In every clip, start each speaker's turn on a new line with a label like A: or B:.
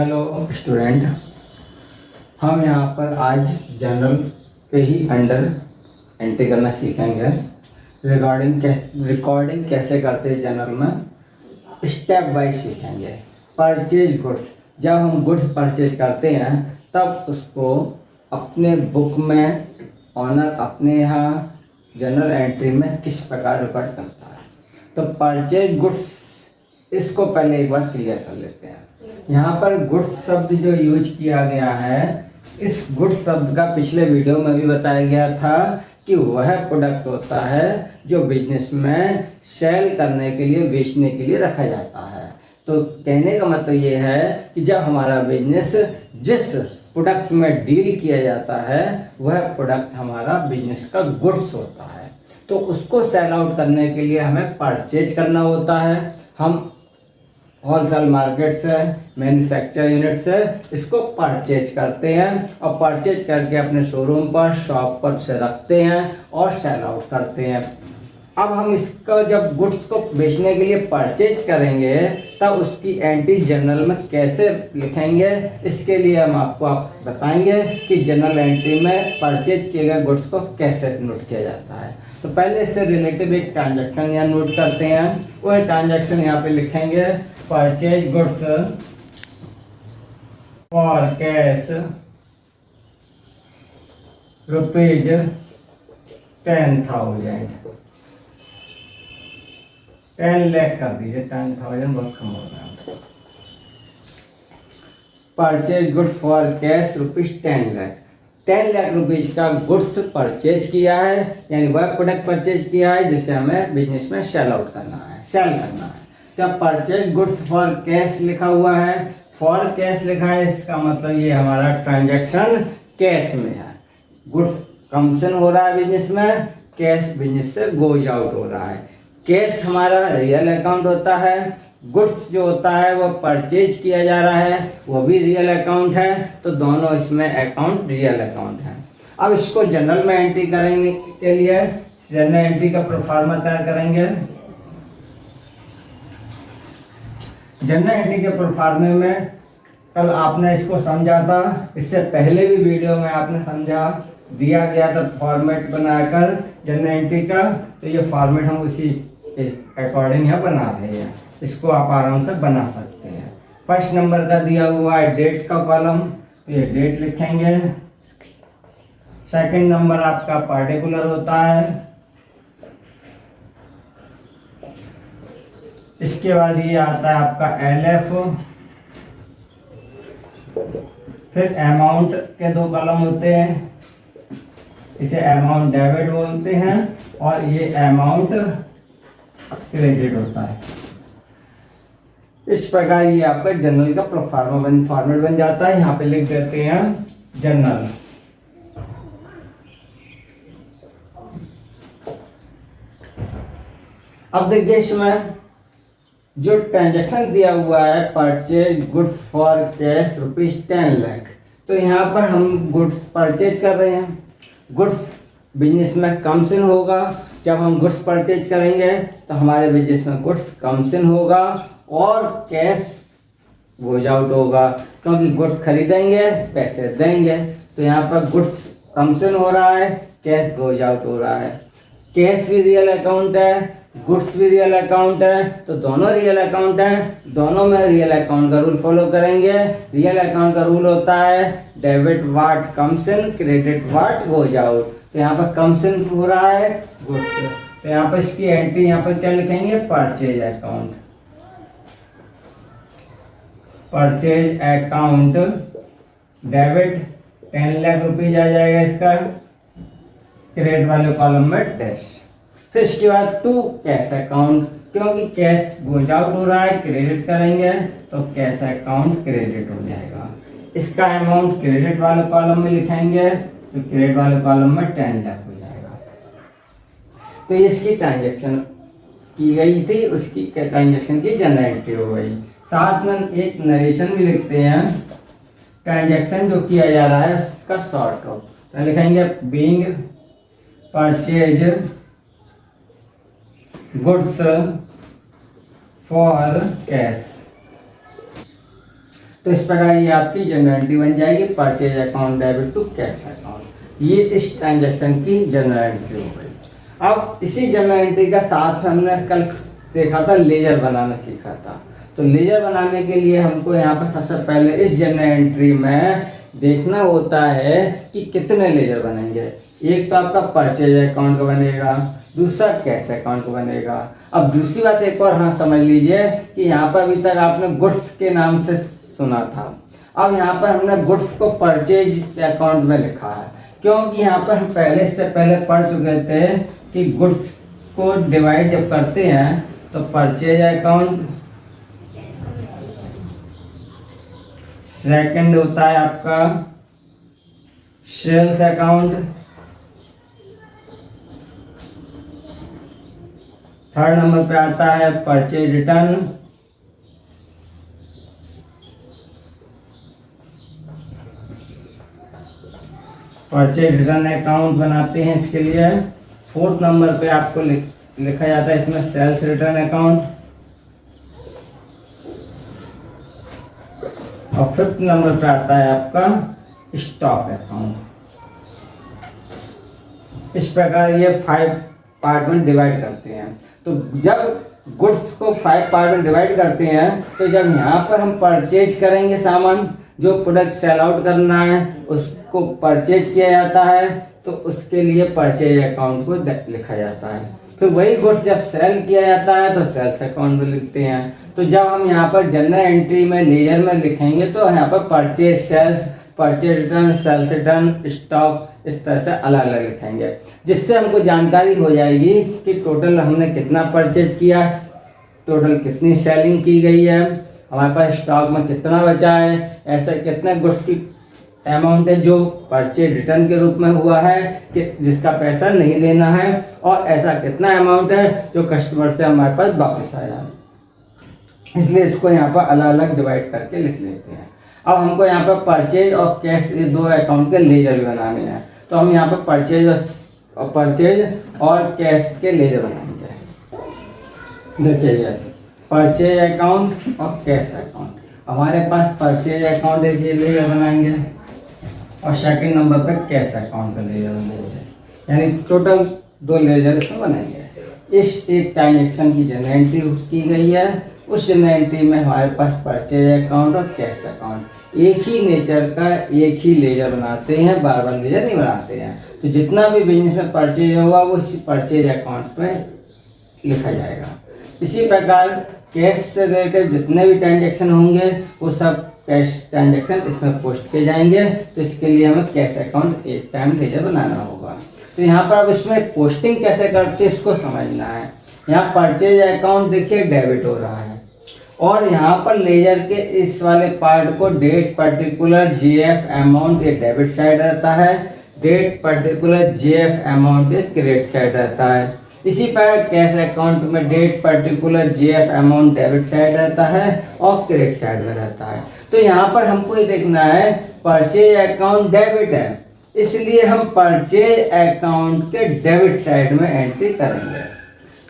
A: Hello student, हम यहाँ पर आज जनरल पे ही अंडर एंट्री करना सीखेंगे। रिकॉर्डिंग कैसे करते हैं जनरल में स्टेप बाय सीखेंगे। परचेज गुड्स, जब हम गुड्स परचेज करते हैं तब उसको अपने बुक में ऑनर अपने यहाँ जनरल एंट्री में किस प्रकार रिकॉर्ड करता है। तो परचेज गुड्स, इसको पहले एक बार क्लियर कर लेते हैं। यहाँ पर गुड्स शब्द जो यूज किया गया है, इस गुड्स शब्द का पिछले वीडियो में भी बताया गया था कि वह प्रोडक्ट होता है जो बिजनेस में सेल करने के लिए, बेचने के लिए रखा जाता है। तो कहने का मतलब ये है कि जब हमारा बिजनेस जिस प्रोडक्ट में डील किया जाता है वह प्रोडक्ट हमारा बिजनेस का गुड्स होता है। तो उसको सेल आउट करने के लिए हमें परचेज करना होता है। हम होलसेल मार्केट से, मैन्युफैक्चर यूनिट से इसको परचेज करते हैं और परचेज करके अपने शोरूम पर, शॉप पर से रखते हैं और सेल आउट करते हैं। अब हम इसका जब गुड्स को बेचने के लिए परचेज करेंगे तब उसकी एंट्री जनरल में कैसे लिखेंगे, इसके लिए हम आपको बताएंगे कि जनरल एंट्री में परचेज किए गए गुड्स को कैसे नोट किया जाता है। तो पहले इससे रिलेटेड एक ट्रांजैक्शन यहाँ नोट करते हैं। वह ट्रांजैक्शन यहाँ पे लिखेंगे, purchase goods for cash rupees 10,000, 10 lakh कर दीजिए, 10,000 बहुत कम हो रहा है। Purchase goods for cash rupees 10 lakh, 10 lakh rupees का गुड्स परचेज किया है, यानी वह प्रोडक्ट परचेज किया है जिसे हमें बिजनेस में सेल आउट करना है, सेल करना है। तो परचेज गुड्स फॉर कैश लिखा हुआ है, फॉर कैश लिखा है, इसका मतलब ये हमारा ट्रांजैक्शन कैश में है। गुड्स कमीशन हो रहा है बिजनेस में, कैश बिजनेस से गोज आउट हो रहा है। कैश हमारा रियल अकाउंट होता है, गुड्स जो होता है वो परचेज किया जा रहा है, वो भी रियल अकाउंट है। तो दोनों इसमें अकाउंट रियल अकाउंट है। अब इसको जनरल में एंट्री करने के लिए जनरल एंट्री का प्रोफार्मा तैयार करेंगे। जनरल एंट्री के प्रोफार्मे में कल आपने इसको समझा था, इससे पहले भी वीडियो में आपने समझा दिया गया था फॉर्मेट बनाकर जनरल एंट्री का। तो ये फॉर्मेट हम उसी अकॉर्डिंग यहाँ बना रहे हैं, इसको आप आराम से बना सकते हैं। फर्स्ट नंबर का दिया हुआ है डेट का कॉलम, तो ये डेट लिखेंगे। सेकंड नंबर आपका पार्टिकुलर होता है, इसके बाद ये आता है आपका LF, फिर अमाउंट के 2 कॉलम होते हैं, इसे अमाउंट डेबिट बोलते हैं और ये अमाउंट क्रेडिट होता है। इस प्रकार ये आपका जनरल का फॉर्मेट बन जाता है। यहाँ पे लिख देते हैं जनरल। अब देखिए इसमें जो ट्रांजैक्शन दिया हुआ है, purchase goods for cash rupees 10 lakh, तो यहाँ पर हम गुड्स परचेज कर रहे हैं। गुड्स बिजनेस में कमीशन होगा, जब हम गुड्स परचेज करेंगे तो हमारे बिजनेस में गुड्स कमीशन होगा और कैश गोज आउट होगा, क्योंकि गुड्स खरीदेंगे पैसे देंगे। तो यहाँ पर गुड्स कमीशन हो रहा है, कैश गोज आउट हो रहा है। कैश भी रियल अकाउंट है, गुड्स भी रियल अकाउंट है, तो दोनों रियल अकाउंट हैं, दोनों में रियल अकाउंट का रूल फॉलो करेंगे। रियल अकाउंट का रूल होता है debit what commission, credit what goes out. तो यहाँ पर कमीशन हो रहा है गुड्स, तो यहाँ पर इसकी एंट्री यहाँ पर क्या लिखेंगे, purchase account. Purchase account debit 10 lakh rupees आ जाएगा इसका, क्रेडिट वाले कॉलम में डैश। फिर इसके बाद टू कैश अकाउंट, क्योंकि कैश गोज आउट हो रहा है, क्रेडिट करेंगे तो कैश अकाउंट क्रेडिट हो जाएगा। इसका अमाउंट क्रेडिट वाले कॉलम में लिखेंगे तो क्रेडिट वाले कॉलम में 10 लाख हो जाएगा। तो इसकी ट्रांजैक्शन की गई थी, उसकी ट्रांजैक्शन की जनरल एंट्री हो गई। साथ में एक नरेशन भी लिखते हैं, ट्रांजैक्शन जो किया जा रहा है उसका शॉर्ट ऑफ, तो लिखेंगे being purchase goods for cash. तो इस प्रकार ये आपकी जनरल एंट्री बन जाएगी, purchase account debit to cash account. ये इस ट्रांजैक्शन की जनरल एंट्री हो गई। अब इसी जनरल एंट्री का साथ हमने कल देखा था, लेजर बनाना सीखा था। तो लेजर बनाने के लिए हमको यहाँ पर सबसे पहले इस जनरल एंट्री में देखना होता है कि कितने लेजर बनेंगे। एक तो आपका परचेज अकाउंट का बनेगा, दूसरा कैश अकाउंट का बनेगा। अब दूसरी बात एक और हाँ समझ लीजिए कि यहाँ पर अभी तक आपने गुड्स के नाम से सुना था, अब यहाँ पर हमने गुड्स को परचेज अकाउंट में लिखा है, क्योंकि यहाँ पर हम पहले से पहले पढ़ चुके थे कि गुड्स को डिवाइड जब करते हैं तो परचेज अकाउंट, सेकंड होता है आपका सेल्स अकाउंट, थर्ड नंबर पे आता है purchase return, purchase return account बनाते हैं इसके लिए। फोर्थ नंबर पे आपको लिखा जाता है इसमें सेल्स रिटर्न अकाउंट, और फिफ्थ नंबर पे आता है आपका स्टॉक अकाउंट। इस प्रकार ये 5 पार्ट में डिवाइड करते हैं। तो जब गुड्स को 5 पार्ट में डिवाइड करते हैं तो जब यहाँ पर हम परचेज करेंगे सामान, जो प्रोडक्ट सेल आउट करना है उसको परचेज किया जाता है, तो उसके लिए परचेज अकाउंट को लिखा जाता है। फिर वही गुड्स जब सेल किया जाता है तो सेल्स अकाउंट में लिखते हैं। तो जब हम यहाँ पर जनरल एंट्री में लेजर में लिखेंगे तो यहाँ पर purchase sales, purchase return, sales return, stock, इस तरह से अलग अलग लिखेंगे, जिससे हमको जानकारी हो जाएगी कि टोटल हमने कितना परचेज किया, टोटल कितनी सेलिंग की गई है, हमारे पास स्टॉक में कितना बचा है, ऐसा कितने गुड्स की अमाउंट है जो परचेज रिटर्न के रूप में हुआ है कि जिसका पैसा नहीं लेना है, और ऐसा कितना अमाउंट है जो कस्टमर से हमारे पास वापस आया है। इसलिए इसको यहाँ पर अलग अलग डिवाइड करके लिख लेते हैं। अब हमको यहाँ पर परचेज और कैश, ये 2 अकाउंट के लेजर भी बनाने हैं, तो हम यहाँ पर परचेज और कैश के लेजर बनाएंगे। देखिए परचेज अकाउंट और कैश अकाउंट, हमारे पास परचेज अकाउंट एक लेजर बनाएंगे और सेकंड नंबर पे कैश अकाउंट का लेजर बनाएंगे, यानी टोटल 2 लेजर इसमें बनाएंगे। इस एक ट्रांजेक्शन की जनरल एंट्री की गई है, उस जनरल एंट्री में हमारे पास परचेज अकाउंट और कैश अकाउंट एक ही नेचर का एक ही लेजर बनाते हैं, बार बार लेजर नहीं बनाते हैं। तो जितना भी बिजनेस में परचेज होगा वो इसी परचेज अकाउंट में लिखा जाएगा। इसी प्रकार कैश से रिलेटेड जितने भी ट्रांजेक्शन होंगे वो सब कैश ट्रांजेक्शन इसमें पोस्ट किए जाएंगे। तो इसके लिए हमें कैश अकाउंट एक टाइम लेजर बनाना होगा। तो यहाँ पर अब इसमें पोस्टिंग कैसे करते हैं इसको समझना है। यहाँ परचेज अकाउंट देखिए डेबिट हो रहा है, और यहाँ पर लेजर के इस वाले पार्ट को डेट पर्टिकुलर जीएफ अमाउंट ये डेबिट साइड रहता है, डेट पर्टिकुलर जीएफ अमाउंट ये क्रेडिट साइड रहता है। इसी प्रकार कैश अकाउंट में date particular JF amount debit side रहता है और क्रेडिट साइड में रहता है। तो यहाँ पर हमको ये देखना है परचेज अकाउंट डेबिट है, इसलिए हम परचेज अकाउंट के डेबिट साइड में एंट्री करेंगे।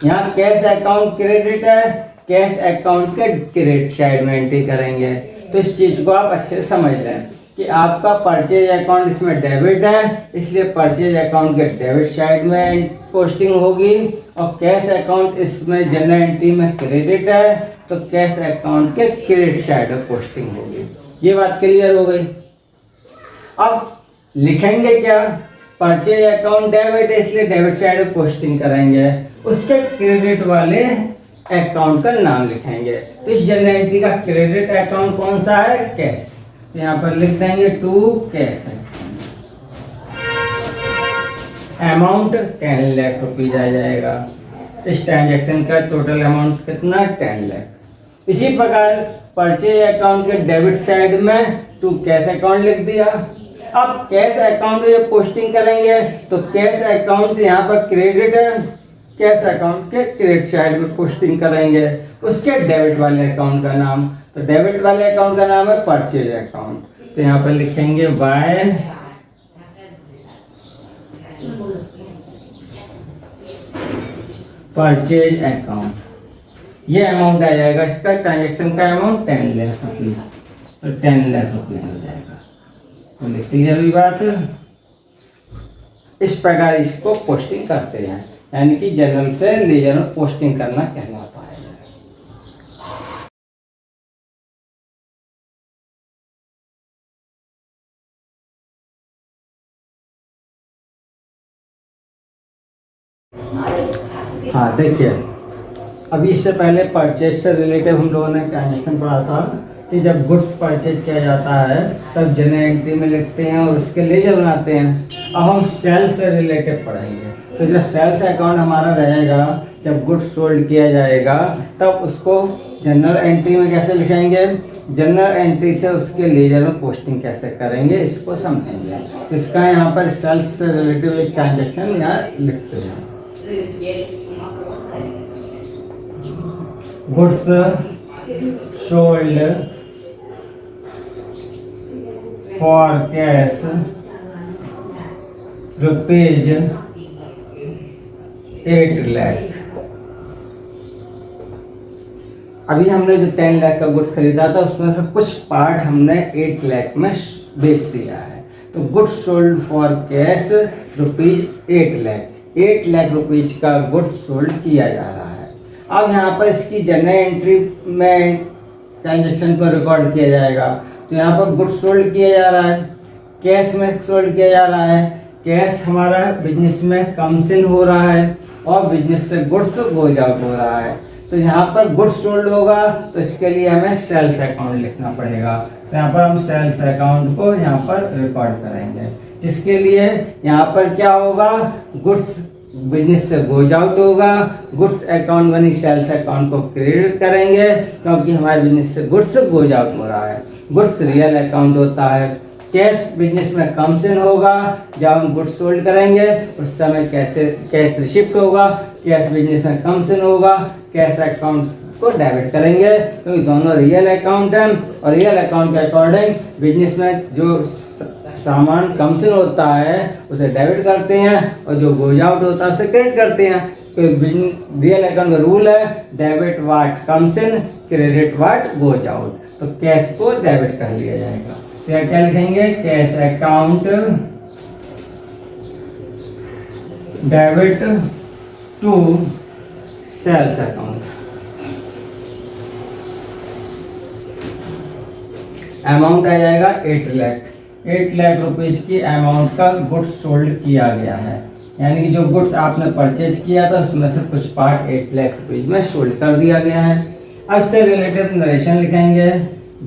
A: यहाँ कैश अकाउंट क्रेडिट है, कैश अकाउंट के क्रेडिट साइड में एंट्री करेंगे। तो इस चीज़ को आप अच्छे से समझ लें कि आपका परचेज अकाउंट इसमें डेबिट है, इसलिए परचेज अकाउंट के डेबिट साइड में पोस्टिंग होगी, और कैश अकाउंट इसमें जनरल एंट्री में क्रेडिट है तो कैश अकाउंट के क्रेडिट साइड में पोस्टिंग होगी। ये बात क्लियर हो गई। अब लिखेंगे क्या, परचेज अकाउंट डेबिट है इसलिए डेबिट साइड में पोस्टिंग करेंगे, उसके क्रेडिट वाले अकाउंट का नाम लिखेंगे। तो इस जनरल एंट्री का क्रेडिट अकाउंट कौन सा है, कैश, तो यहाँ पर लिख देंगे to cash. Amount 10 lakh rupees आ जाएगा। इस ट्रांजैक्शन का टोटल अमाउंट कितना, 10 लाख। इसी प्रकार परचेज अकाउंट के डेबिट साइड में टू कैश अकाउंट लिख दिया। अब कैश अकाउंट जो पोस्टिंग करेंगे तो कैश अकाउंट यहाँ पर क्रेडिट है, कैश अकाउंट के क्रेडिट साइड में पोस्टिंग करेंगे उसके डेबिट वाले अकाउंट का नाम। तो डेबिट वाले अकाउंट का नाम है परचेज अकाउंट, तो यहाँ पर लिखेंगे बाय परचेज अकाउंट। ये अमाउंट आ जाएगा, इसका ट्रांजैक्शन का अमाउंट 10 लाख रुपीज। तो 10 लाख रुपये हो जाएगा। तो लिख लीजिए अभी बात। इस प्रकार इसको पोस्टिंग करते हैं, यानी कि जनरल से लेजर में पोस्टिंग करना कहलाता है। हाँ देखिए, अभी इससे पहले परचेज से रिलेटेड हम लोगों ने ट्रांजेक्शन पढ़ा था कि जब गुड्स परचेज किया जाता है तब जनरल एंट्री में लिखते हैं और उसके लेजर बनाते हैं। अब हम सेल से रिलेटेड पढ़ेंगे। तो जब सेल्स अकाउंट हमारा रहेगा, जब गुड्स सोल्ड किया जाएगा तब उसको जनरल एंट्री में कैसे लिखेंगे, जनरल एंट्री से उसके लेजर में पोस्टिंग कैसे करेंगे इसको समझेंगे। तो इसका यहाँ पर सेल्स से रिलेटेड एक ट्रांजेक्शन यहाँ लिखते हैं। Goods sold for cash rupees 8 lakh. अभी हमने जो 10 लाख का गुड्स खरीदा था उसमें से कुछ पार्ट हमने 8 लाख में बेच दिया है। तो goods sold for cash rupees 8 lakh, 8 lakh rupees का गुड्स सोल्ड किया जा रहा है। अब यहाँ पर इसकी जनरल एंट्री में ट्रांजेक्शन को रिकॉर्ड किया जाएगा। तो यहाँ पर गुड्स सोल्ड किया जा रहा है, कैश में सोल्ड किया जा रहा है। कैश हमारा बिजनेस में कमसिन हो रहा है और बिजनेस से गुड्स गोज आउट हो रहा है। तो यहाँ पर गुड्स सोल्ड होगा तो इसके लिए हमें सेल्स अकाउंट लिखना पड़ेगा। तो यहाँ पर हम सेल्स अकाउंट को यहाँ पर रिकॉर्ड करेंगे, जिसके लिए यहाँ पर क्या होगा, गुड्स बिजनेस से गोज आउट होगा। गुड्स अकाउंट बनी सेल्स अकाउंट को क्रेडिट करेंगे क्योंकि हमारे बिजनेस से गुड्स गोज आउट हो रहा है। गुड्स रियल अकाउंट होता है। कैश बिजनेस में कमसिन होगा, जब हम गुड्स सोल्ड करेंगे उस समय कैश रिसिप्ट होगा। कैश बिजनेस में कमसिन होगा, कैश अकाउंट को डेबिट करेंगे क्योंकि दोनों रियल अकाउंट हैं और रियल अकाउंट के अकॉर्डिंग बिजनेस में जो सामान कमसिन होता है उसे डेबिट करते हैं और जो गोज आउट होता है उसे क्रेडिट करते हैं। तो रियल अकाउंट का रूल है debit what comes in, credit what goes out. तो कैश को डेबिट कर लिया जाएगा। तो क्या लिखेंगे, cash account debit to sales account. Amount आ जाएगा 8 लाख। 8 लाख रुपीज की अमाउंट का गुड्स सोल्ड किया गया है, यानी कि जो गुड्स आपने परचेज किया था उसमें से कुछ पार्ट 8 लाख रुपीज में सोल्ड कर दिया गया है। अब इससे रिलेटेड नरेशन लिखेंगे,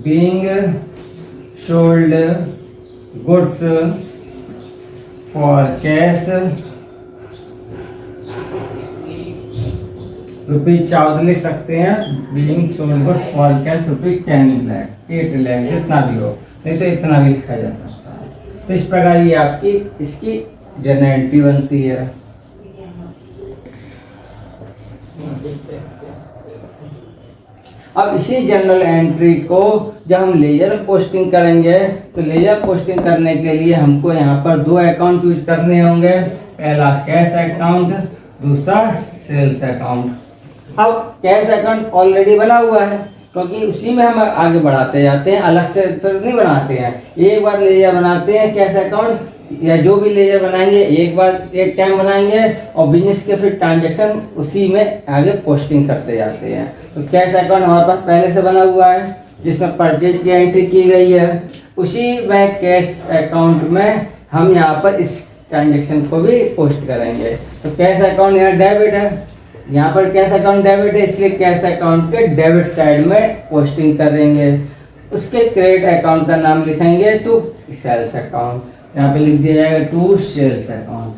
A: being sold goods for cash rupees 14 लिख सकते हैं। Being sold goods for cash rupees 10 lakh, 8 lakh जितना भी हो, नहीं तो इतना भी लिखा जा सकता है। तो इस प्रकार ये आपकी इसकी जनरल एंट्री बनती है। अब इसी जनरल एंट्री को जब हम लेजर पोस्टिंग करेंगे तो लेजर पोस्टिंग करने के लिए हमको यहाँ पर 2 अकाउंट चूज करने होंगे। पहला कैश अकाउंट, दूसरा सेल्स अकाउंट। अब कैश अकाउंट ऑलरेडी बना हुआ है क्योंकि उसी में हम आगे बढ़ाते जाते हैं, अलग से तो नहीं बनाते हैं। एक बार लेजर बनाते हैं कैश अकाउंट, या जो भी लेजर बनाएंगे एक बार एक टाइम बनाएंगे और बिजनेस के फिर ट्रांजेक्शन उसी में आगे पोस्टिंग करते जाते हैं। तो कैश अकाउंट हमारे पास पहले से बना हुआ है जिसमें परचेज की एंट्री की गई है। उसी में कैश अकाउंट में हम यहाँ पर इस ट्रांजेक्शन को भी पोस्ट करेंगे। तो कैश अकाउंट यहाँ डेबिट है, यहाँ पर कैश अकाउंट डेबिट है, इसलिए कैश अकाउंट के डेबिट साइड में पोस्टिंग करेंगे। उसके क्रेडिट अकाउंट का नाम लिखेंगे टू सेल्स अकाउंट। यहाँ पे लिख दिया जाएगा to sales account.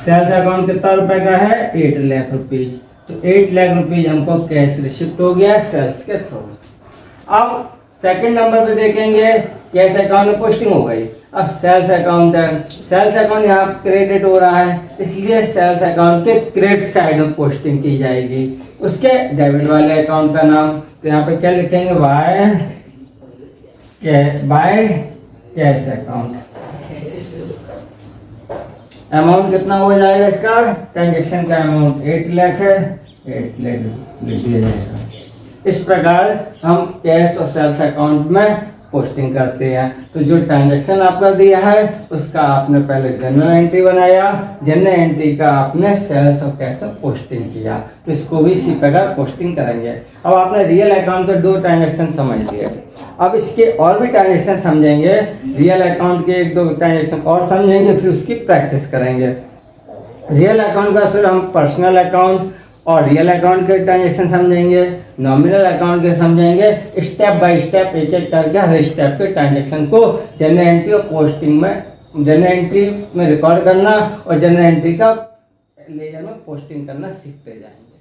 A: Sales account कितना रुपए का है, 8 लाख रुपीज। तो 8 लाख रुपीज हमको कैश रिसिप्ट हो गया सेल्स के थ्रू। अब सेकंड नंबर पे देखेंगे, कैश अकाउंट में पोस्टिंग हो गई। अब सेल्स अकाउंट है, सेल्स अकाउंट यहाँ क्रेडिट हो रहा है, इसलिए सेल्स अकाउंट के क्रेडिट साइड में पोस्टिंग की जाएगी। उसके डेबिट वाले अकाउंट का नाम, तो यहाँ पे क्या लिखेंगे, बाय कैश अकाउंट। अमाउंट कितना हो जाएगा इसका, ट्रांजेक्शन का अमाउंट 8 लाख है, 8 लाख लिख दिया जाएगा। इस प्रकार हम कैश और सेल्स अकाउंट में पोस्टिंग करते हैं। तो जो ट्रांजैक्शन आपका दिया है उसका आपने पहले जनरल एंट्री बनाया, जनरल एंट्री का आपने सेल्स और कैश में पोस्टिंग किया, तो इसको भी इसी प्रकार पोस्टिंग करेंगे। अब आपने रियल अकाउंट के 2 ट्रांजैक्शन समझ लिए, अब इसके और भी ट्रांजैक्शन समझेंगे, रियल अकाउंट के 1-2 ट्रांजैक्शन और समझेंगे, फिर उसकी प्रैक्टिस करेंगे। रियल अकाउंट का फिर हम पर्सनल अकाउंट और रियल अकाउंट के ट्रांजैक्शन समझेंगे, नॉमिनल अकाउंट के समझेंगे। स्टेप बाय स्टेप एक एक करके हर स्टेप के ट्रांजैक्शन को जनरल एंट्री और पोस्टिंग में, जनरल एंट्री में रिकॉर्ड करना और जनरल एंट्री का लेजर में पोस्टिंग करना सीखते जाएंगे।